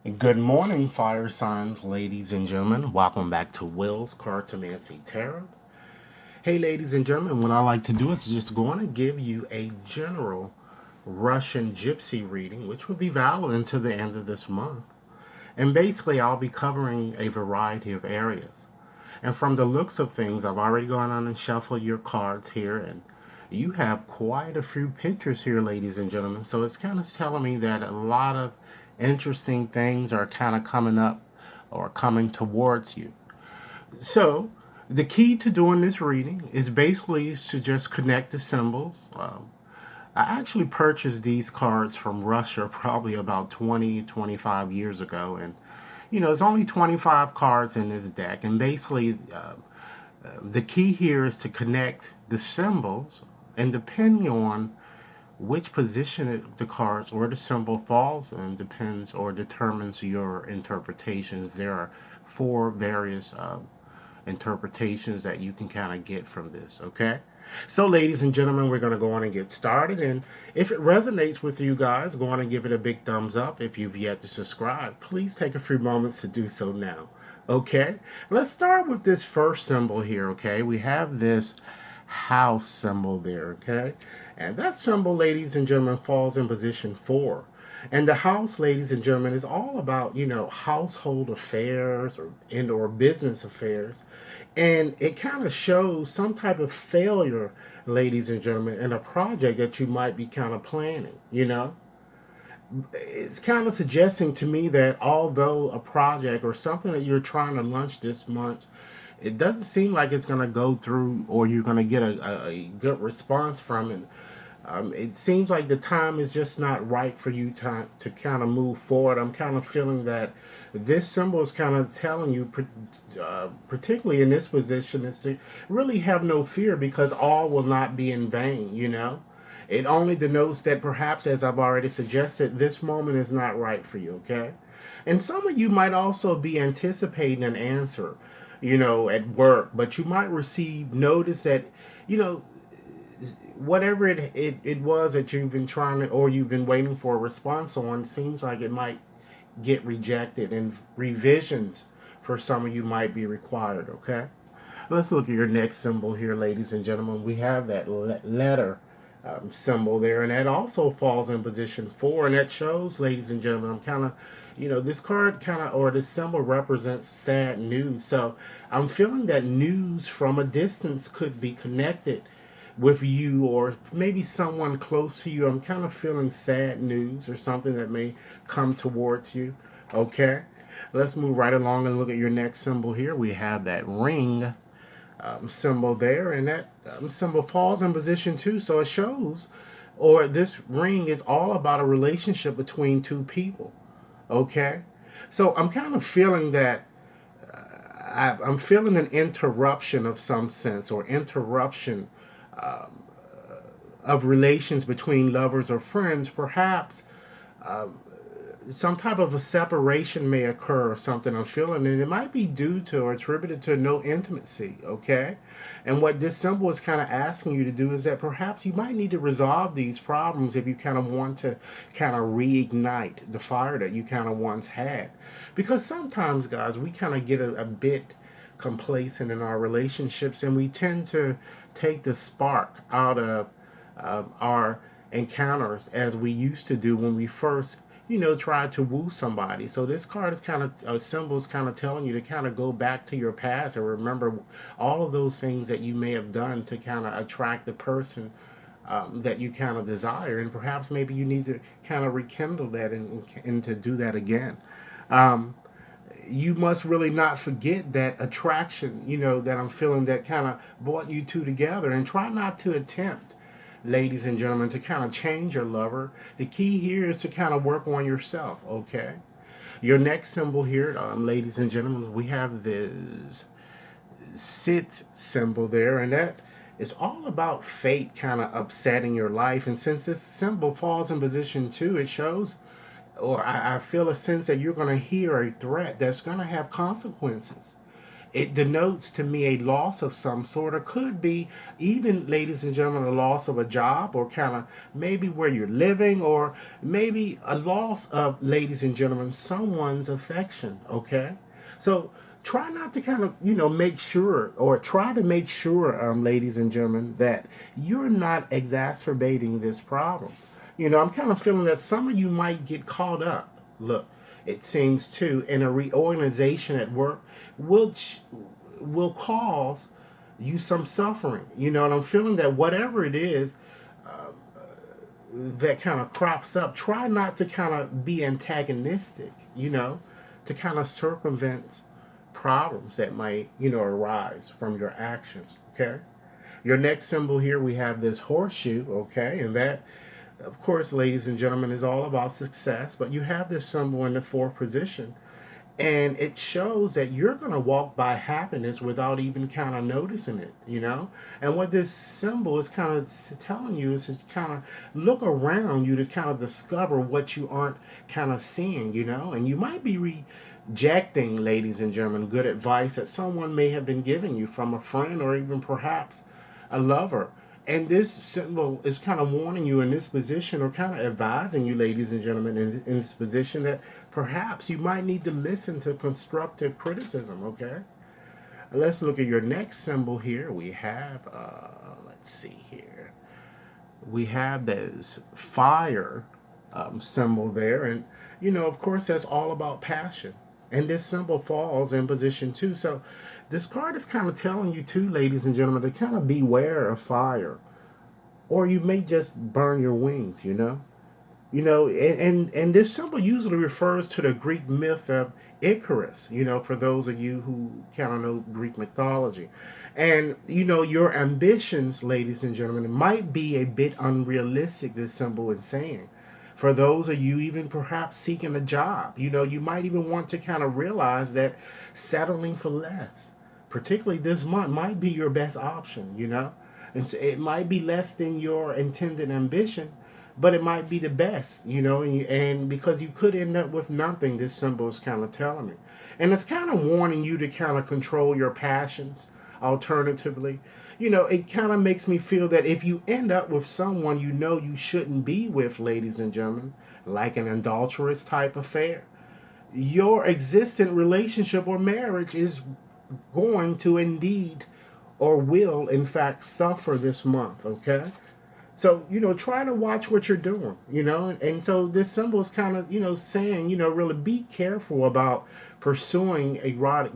Good morning, fire signs, ladies and gentlemen. Welcome back to Will's Cartomancy Tarot. Hey, ladies and gentlemen, what I like to do is just going to give you a general Russian gypsy reading, which will be valid until the end of this month. And basically, I'll be covering a variety of areas. And from the looks of things, I've already gone on and shuffled your cards here, and you have quite a few pictures here, ladies and gentlemen. So it's kind of telling me that a lot of interesting things are kind of coming up or coming towards you. So the key to doing this reading is basically to just connect the symbols. I actually purchased these cards from Russia probably about 25 years ago, and there's only 25 cards in this deck, and basically the key here is to connect the symbols, and depending on which position the cards or the symbol falls in depends or determines your interpretations. There are four various interpretations that you can kind of get from this, okay? So, ladies and gentlemen, we're going to go on and get started. And if it resonates with you guys, go on and give it a big thumbs up. If you've yet to subscribe, please take a few moments to do so now. Okay, let's start with this first symbol here. Okay, we have this house symbol there. Okay, and that symbol, ladies and gentlemen, falls in position 4. And the house, ladies and gentlemen, is all about, household affairs or business affairs. And it kind of shows some type of failure, ladies and gentlemen, in a project that you might be kind of planning. It's kind of suggesting to me that although a project or something that you're trying to launch this month, it doesn't seem like it's going to go through or you're going to get a good response from it. It seems like the time is just not right for you to kind of move forward. I'm kind of feeling that this symbol is kind of telling you, particularly in this position, is to really have no fear because all will not be in vain. It only denotes that perhaps, as I've already suggested, this moment is not right for you, okay? And some of you might also be anticipating an answer, at work, but you might receive notice that, you know, whatever it was that you've been trying to or you've been waiting for a response on seems like it might get rejected and revisions for some of you might be required, okay? Let's look at your next symbol here, ladies and gentlemen. We have that letter symbol there, and that also falls in position 4, and that shows, ladies and gentlemen, I'm kind of, this card kind of, or this symbol represents sad news. So I'm feeling that news from a distance could be connected with you or maybe someone close to you. I'm kind of feeling sad news or something that may come towards you. Okay, let's move right along and look at your next symbol here. We have that ring symbol there, and that symbol falls in position 2. So it shows, or this ring is all about a relationship between two people. Okay, so I'm kind of feeling that I'm feeling an interruption of some sense or interruption um, of relations between lovers or friends. Perhaps um, some type of a separation may occur or something I'm feeling, and it might be due to or attributed to no intimacy, okay? And what this symbol is kind of asking you to do is that perhaps you might need to resolve these problems if you kind of want to kind of reignite the fire that you kind of once had. Because sometimes, guys, we kind of get a bit complacent in our relationships and we tend to take the spark out of our encounters as we used to do when we first try to woo somebody. So this card is kind of symbols kind of telling you to kind of go back to your past and remember all of those things that you may have done to kind of attract the person that you kind of desire, and perhaps maybe you need to kind of rekindle that and to do that again. um, you must really not forget that attraction, that I'm feeling that kind of brought you two together, and try not to attempt, ladies and gentlemen, to kind of change your lover. The key here is to kind of work on yourself, okay? Your next symbol here, ladies and gentlemen, we have this sit symbol there, and that is all about fate kind of upsetting your life. And since this symbol falls in position 2, it shows, or I feel a sense that you're going to hear a threat that's going to have consequences. it denotes to me a loss of some sort, or could be even, ladies and gentlemen, a loss of a job, or kind of maybe where you're living, or maybe a loss of, ladies and gentlemen, someone's affection. Okay, so try not to kind of make sure, or try to make sure, ladies and gentlemen, that you're not exacerbating this problem. I'm kind of feeling that some of you might get caught up. Look, it seems too, in a reorganization at work, which will cause you some suffering. And I'm feeling that whatever it is that kind of crops up, try not to kind of be antagonistic, to kind of circumvent problems that might, arise from your actions. Okay. Your next symbol here, we have this horseshoe. Okay. And that, of course, ladies and gentlemen, is all about success. But you have this symbol in the fourth position, and it shows that you're going to walk by happiness without even kind of noticing it. And what this symbol is kind of telling you is to kind of look around you to kind of discover what you aren't kind of seeing. And you might be rejecting, ladies and gentlemen, good advice that someone may have been giving you from a friend, or even perhaps a lover. And this symbol is kind of warning you in this position, or kind of advising you, ladies and gentlemen, in this position, that perhaps you might need to listen to constructive criticism. Okay. Let's look at your next symbol here. We have, let's see here. We have this fire symbol there. And, of course, that's all about passion. And this symbol falls in position two. So this card is kind of telling you, too, ladies and gentlemen, to kind of beware of fire, or you may just burn your wings. And this symbol usually refers to the Greek myth of Icarus, for those of you who kind of know Greek mythology. And, your ambitions, ladies and gentlemen, might be a bit unrealistic, this symbol is saying. For those of you even perhaps seeking a job, you might even want to kind of realize that settling for less, particularly this month, might be your best option. And so it might be less than your intended ambition, but it might be the best, and because you could end up with nothing, this symbol is kind of telling me. And it's kind of warning you to kind of control your passions. Alternatively, it kind of makes me feel that if you end up with someone you shouldn't be with, ladies and gentlemen, like an adulterous type affair, your existent relationship or marriage is going to indeed, or will in fact, suffer this month. Okay. So, try to watch what you're doing. And so this symbol is kind of, saying, really be careful about pursuing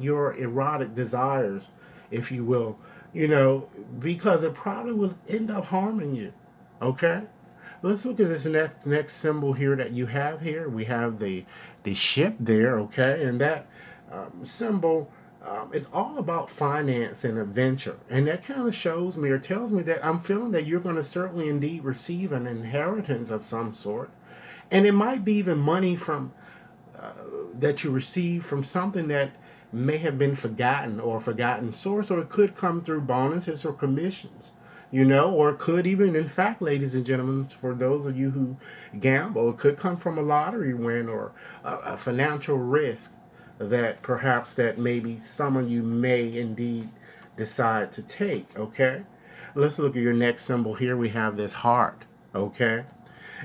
your erotic desires, if you will, because it probably will end up harming you. Okay? Let's look at this next symbol here that you have here. We have the ship there. Okay? And that symbol, it's all about finance and adventure. And that kind of shows me, or tells me, that I'm feeling that you're going to certainly indeed receive an inheritance of some sort. And it might be even money from that you receive from something that may have been forgotten, or forgotten source, or it could come through bonuses or commissions. Or it could even, in fact, ladies and gentlemen, for those of you who gamble, it could come from a lottery win, or a financial risk that perhaps that maybe some of you may indeed decide to take. Okay, let's look at your next symbol here. We have this heart. Okay,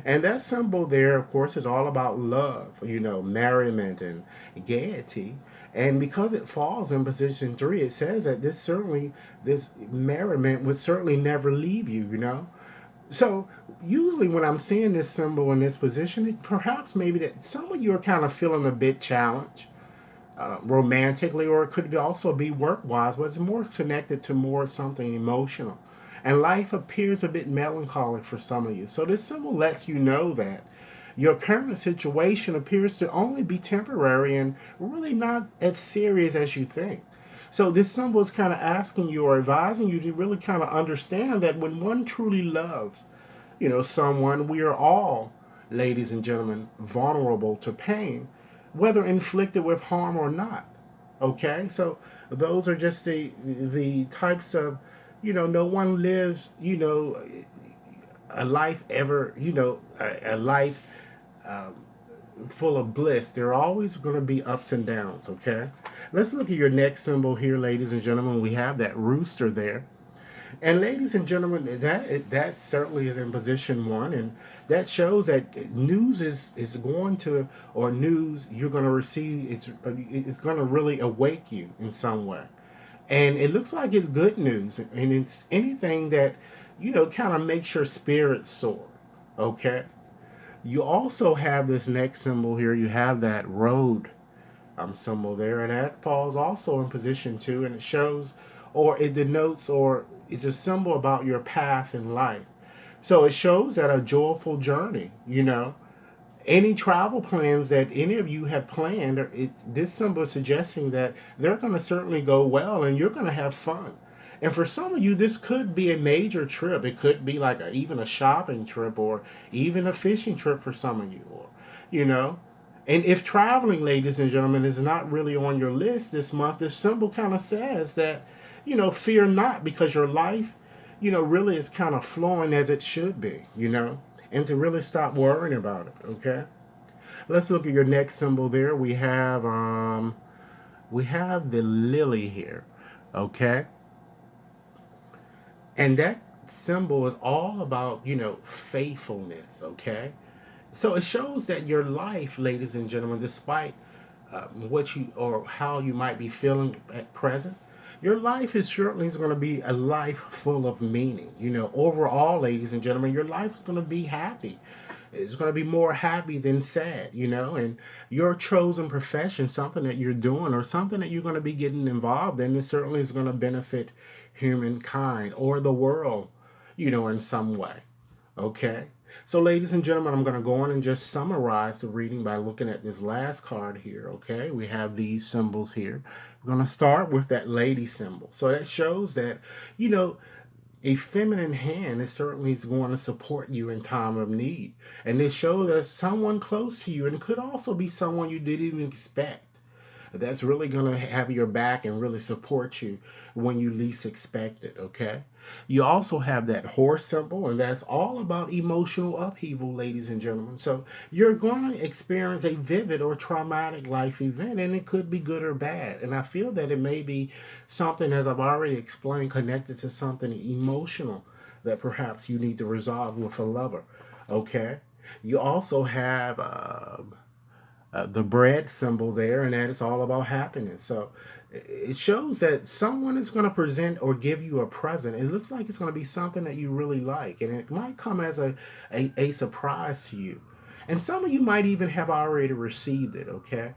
and that symbol there, of course, is all about love, merriment and gaiety. And because it falls in position three, it says that this merriment would certainly never leave you. So usually when I'm seeing this symbol in this position, it perhaps maybe that some of you are kind of feeling a bit challenged, romantically, or it could also be work wise, but it's more connected to more something emotional. And life appears a bit melancholic for some of you. So this symbol lets you know that your current situation appears to only be temporary, and really not as serious as you think. So this symbol is kind of asking you, or advising you, to really kind of understand that when one truly loves, someone, we are all, ladies and gentlemen, vulnerable to pain, whether inflicted with harm or not. Okay, so those are just the types of, no one lives, a life ever, a life full of bliss. There are always going to be ups and downs, okay? Let's look at your next symbol here, ladies and gentlemen. We have that rooster there. And ladies and gentlemen, that certainly is in position one, and that shows that news is going to, or news you're going to receive, it's going to really awake you in some way, and it looks like it's good news, and it's anything that kind of makes your spirit soar. Okay, you also have this next symbol here. You have that road symbol there, and that falls also in position two, and it shows, or it denotes, or it's a symbol about your path in life. So it shows that a joyful journey, any travel plans that any of you have planned, this symbol is suggesting that they're going to certainly go well and you're going to have fun. And for some of you, this could be a major trip. It could be like even a shopping trip or even a fishing trip for some of you, or you know. And if traveling, ladies and gentlemen, is not really on your list this month, this symbol kind of says that, fear not, because your life, really is kind of flowing as it should be, and to really stop worrying about it. Okay, let's look at your next symbol there. We have the lily here. Okay, and that symbol is all about faithfulness. Okay, so it shows that your life, ladies and gentlemen, despite what you or how you might be feeling at present, your life is certainly going to be a life full of meaning. Overall, ladies and gentlemen, your life is going to be happy. It's going to be more happy than sad, and your chosen profession, something that you're doing or something that you're going to be getting involved in, it certainly is going to benefit humankind or the world, in some way. Okay. So, ladies and gentlemen, I'm going to go on and just summarize the reading by looking at this last card here. Okay. We have these symbols here. We're going to start with that lady symbol. So, that shows that, you know, a feminine hand is certainly going to support you in time of need. And it shows that someone close to you, and could also be someone you didn't even expect, that's really going to have your back and really support you when you least expect it. Okay, you also have that horse symbol, and that's all about emotional upheaval, ladies and gentlemen. So you're going to experience a vivid or traumatic life event, and it could be good or bad. And I feel that it may be something, as I've already explained, connected to something emotional that perhaps you need to resolve with a lover. Okay, you also have the bread symbol there, and that is all about happiness. So it shows that someone is going to present or give you a present. It looks like it's going to be something that you really like, and it might come as a surprise to you. And some of you might even have already received it, okay?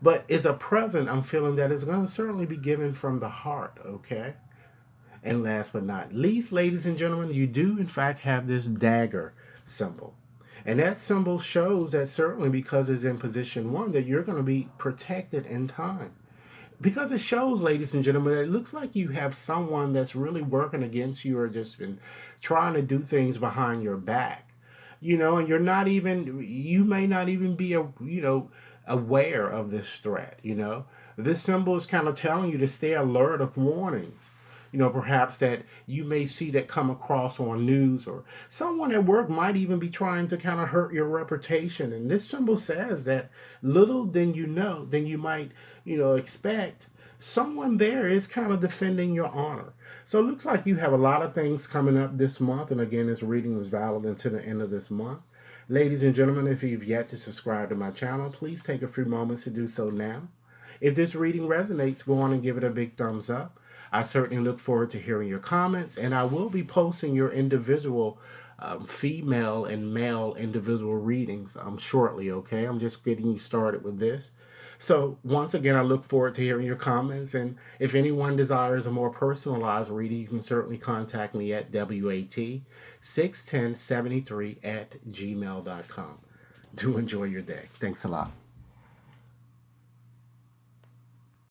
But it's a present, I'm feeling, that is going to certainly be given from the heart, okay? And last but not least, ladies and gentlemen, you do in fact have this dagger symbol. And that symbol shows that certainly, because it's in position one, that you're going to be protected in time. Because it shows, ladies and gentlemen, that it looks like you have someone that's really working against you or just been trying to do things behind your back. And you may not even be aware of this threat. This symbol is kind of telling you to stay alert of warnings, perhaps that you may see that come across on news, or someone at work might even be trying to kind of hurt your reputation. And this symbol says that little than you might, expect, someone there is kind of defending your honor. So it looks like you have a lot of things coming up this month. And again, this reading was valid until the end of this month. Ladies and gentlemen, if you've yet to subscribe to my channel, please take a few moments to do so now. If this reading resonates, go on and give it a big thumbs up. I certainly look forward to hearing your comments, and I will be posting your individual female and male individual readings shortly, okay? I'm just getting you started with this. So, once again, I look forward to hearing your comments, and if anyone desires a more personalized reading, you can certainly contact me at WAT61073 at gmail.com. Do enjoy your day. Thanks a lot.